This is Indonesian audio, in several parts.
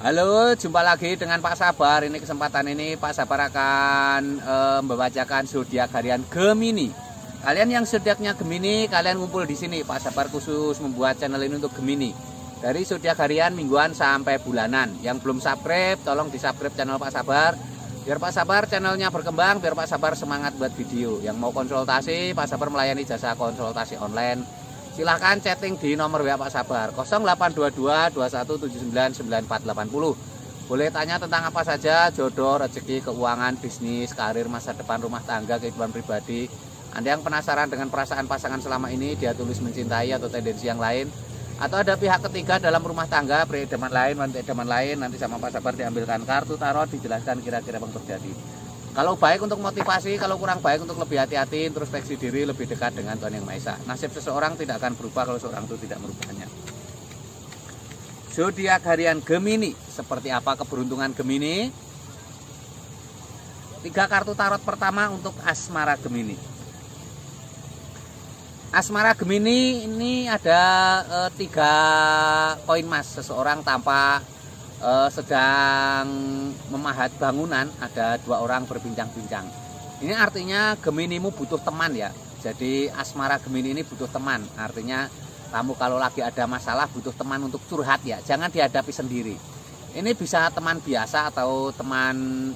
Halo, jumpa lagi dengan Pak Sabar. Ini kesempatan ini Pak Sabar akan membacakan zodiak harian Gemini. Kalian yang zodiaknya Gemini, kalian ngumpul di sini. Pak Sabar khusus membuat channel ini untuk Gemini. Dari zodiak harian, mingguan sampai bulanan. Yang belum subscribe, tolong di-subscribe channel Pak Sabar. Biar Pak Sabar channelnya berkembang, biar Pak Sabar semangat buat video. Yang mau konsultasi, Pak Sabar melayani jasa konsultasi online. Silahkan chatting di nomor WA Pak Sabar 0822 2179 9480. Boleh tanya tentang apa saja, jodoh, rezeki, keuangan, bisnis, karir, masa depan, rumah tangga, kehidupan pribadi. Anda yang penasaran dengan perasaan pasangan selama ini, dia tulus mencintai atau tendensi yang lain, atau ada pihak ketiga dalam rumah tangga, pria idaman lain, wanita idaman lain, nanti sama Pak Sabar diambilkan kartu tarot, dijelaskan kira-kira apa yang terjadi. Kalau baik untuk motivasi, kalau kurang baik untuk lebih hati-hati, introspeksi diri, lebih dekat dengan Tuhan Yang Maha Esa. Nasib seseorang tidak akan berubah kalau seorang itu tidak merubahnya. Zodiak harian Gemini, seperti apa keberuntungan Gemini? 3 kartu tarot pertama untuk asmara Gemini. Asmara Gemini ini ada 3 koin emas. Seseorang tampak sedang memahat bangunan, ada 2 orang berbincang-bincang. Ini artinya Geminimu butuh teman ya. Jadi asmara Gemini ini butuh teman. Artinya kamu kalau lagi ada masalah butuh teman untuk curhat ya. Jangan dihadapi sendiri. Ini bisa teman biasa atau teman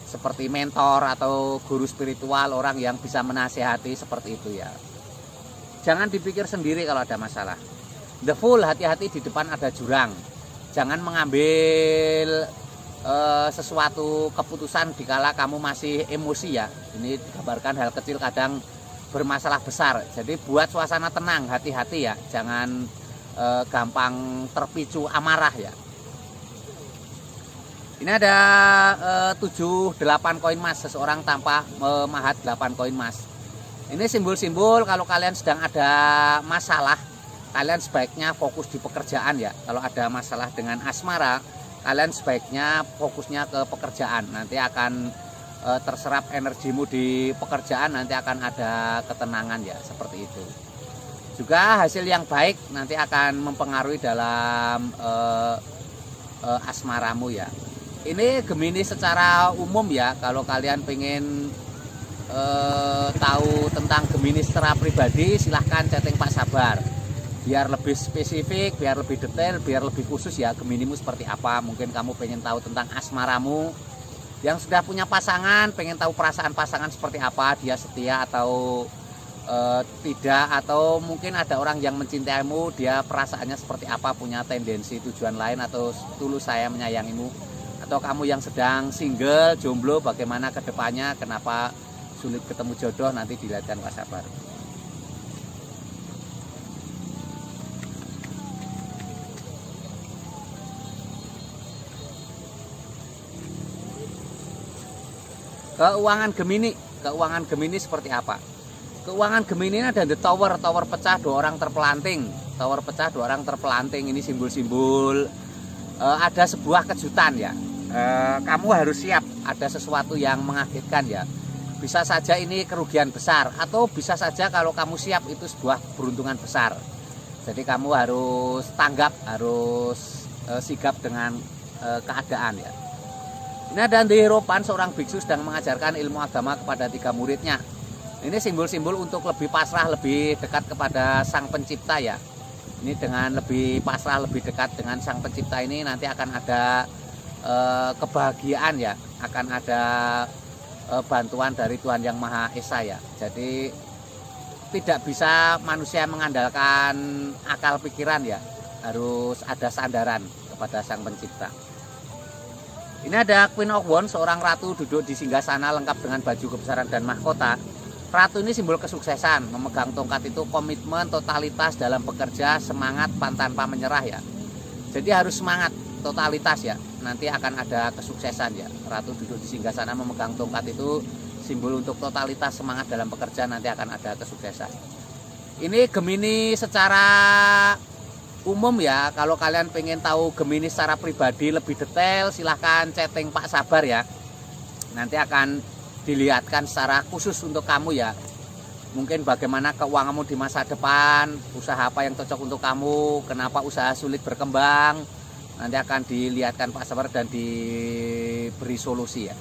seperti mentor atau guru spiritual, orang yang bisa menasehati seperti itu ya. Jangan dipikir sendiri kalau ada masalah. The Fool, hati-hati di depan ada jurang. Jangan mengambil sesuatu keputusan dikala kamu masih emosi ya. Ini digambarkan hal kecil kadang bermasalah besar. Jadi buat suasana tenang, hati-hati ya. Jangan gampang terpicu amarah ya. Ini ada 7-8 koin emas. Seseorang tampak memahat 8 koin emas. Ini simbol-simbol kalau kalian sedang ada masalah, kalian sebaiknya fokus di pekerjaan ya. Kalau ada masalah dengan asmara, kalian sebaiknya fokusnya ke pekerjaan. Nanti akan terserap energimu di pekerjaan, nanti akan ada ketenangan ya, seperti itu. Juga hasil yang baik nanti akan mempengaruhi dalam asmaramu ya. Ini Gemini secara umum ya. Kalau kalian pengen tahu tentang Gemini secara pribadi, silahkan chatting Pak Sabar. Biar lebih spesifik, biar lebih detail, biar lebih khusus ya Geminimu seperti apa. Mungkin kamu pengen tahu tentang asmaramu. Yang sudah punya pasangan, pengen tahu perasaan pasangan seperti apa, dia setia atau tidak, atau mungkin ada orang yang mencintaimu, dia perasaannya seperti apa, punya tendensi tujuan lain, atau tulus saya menyayangimu. Atau kamu yang sedang single, jomblo, bagaimana ke depannya, kenapa sulit ketemu jodoh, nanti dilihatkan Pak Sabar. Keuangan Gemini, keuangan Gemini seperti apa? Keuangan Gemini ini ada the tower, tower pecah 2 orang terpelanting, tower pecah 2 orang terpelanting. Ini simbol-simbol ada sebuah kejutan ya. Kamu harus siap, ada sesuatu yang mengagetkan ya. Bisa saja ini kerugian besar, atau bisa saja kalau kamu siap itu sebuah peruntungan besar. Jadi kamu harus tanggap, harus sigap dengan keadaan ya. Ini ada di Hierophant, seorang biksu sedang mengajarkan ilmu agama kepada 3 muridnya. Ini simbol-simbol untuk lebih pasrah, lebih dekat kepada Sang Pencipta ya. Ini dengan lebih pasrah, lebih dekat dengan Sang Pencipta ini nanti akan ada kebahagiaan ya, akan ada bantuan dari Tuhan Yang Maha Esa ya. Jadi tidak bisa manusia mengandalkan akal pikiran ya, harus ada sandaran kepada Sang Pencipta. Ini ada Queen of Wands, seorang ratu duduk di singgasana lengkap dengan baju kebesaran dan mahkota. Ratu ini simbol kesuksesan, memegang tongkat itu komitmen, totalitas dalam bekerja, semangat, tanpa menyerah ya. Jadi harus semangat, totalitas ya, nanti akan ada kesuksesan ya. Ratu duduk di singgasana memegang tongkat itu simbol untuk totalitas, semangat dalam bekerja, nanti akan ada kesuksesan. Ini Gemini secara umum ya. Kalau kalian pengen tahu Gemini secara pribadi lebih detail, silahkan chatting Pak Sabar ya. Nanti akan dilihatkan secara khusus untuk kamu ya. Mungkin bagaimana keuanganmu di masa depan, usaha apa yang cocok untuk kamu, kenapa usaha sulit berkembang, nanti akan dilihatkan Pak Sabar dan diberi solusi ya.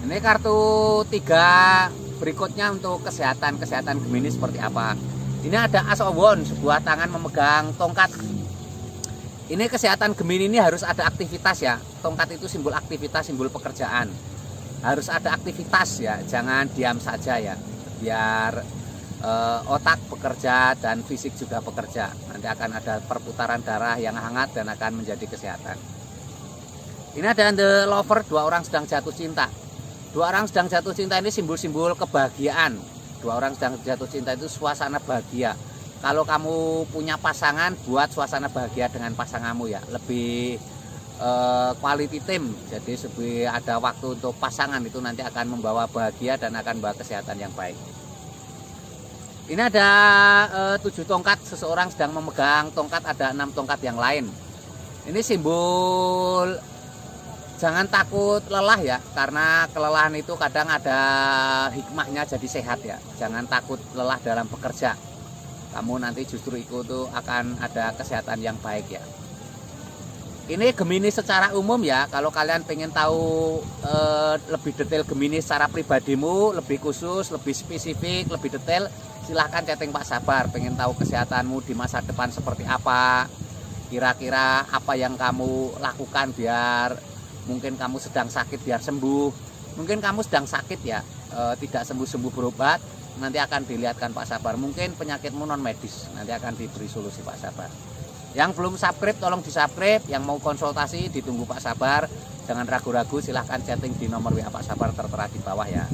Ini kartu 3 berikutnya untuk kesehatan Gemini seperti apa. Ini ada As of Wands, sebuah tangan memegang tongkat. Ini kesehatan Gemini ini harus ada aktivitas ya. Tongkat itu simbol aktivitas, simbol pekerjaan. Harus ada aktivitas ya, jangan diam saja ya. Biar otak bekerja dan fisik juga bekerja. Nanti akan ada perputaran darah yang hangat dan akan menjadi kesehatan. Ini ada The Lover, 2 orang sedang jatuh cinta. 2 orang sedang jatuh cinta ini simbol-simbol kebahagiaan. 2 orang sedang jatuh cinta itu suasana bahagia. Kalau kamu punya pasangan, buat suasana bahagia dengan pasanganmu ya. Lebih quality time. Jadi lebih ada waktu untuk pasangan, itu nanti akan membawa bahagia dan akan membawa kesehatan yang baik. Ini ada 7 tongkat, seseorang sedang memegang tongkat, ada 6 tongkat yang lain. Ini simbol jangan takut lelah ya, karena kelelahan itu kadang ada hikmahnya jadi sehat ya. Jangan takut lelah dalam bekerja. Kamu nanti justru itu akan ada kesehatan yang baik ya. Ini Gemini secara umum ya. Kalau kalian pengen tahu lebih detail Gemini secara pribadimu, lebih khusus, lebih spesifik, lebih detail, silahkan chatting Pak Sabar. Pengen tahu kesehatanmu di masa depan seperti apa, kira-kira apa yang kamu lakukan biar mungkin kamu sedang sakit biar sembuh, mungkin kamu sedang sakit ya, tidak sembuh-sembuh berobat, nanti akan dilihatkan Pak Sabar. Mungkin penyakitmu non medis, nanti akan diberi solusi Pak Sabar. Yang belum subscribe tolong di subscribe, yang mau konsultasi ditunggu Pak Sabar. Jangan ragu-ragu, silahkan chatting di nomor WA Pak Sabar tertera di bawah ya.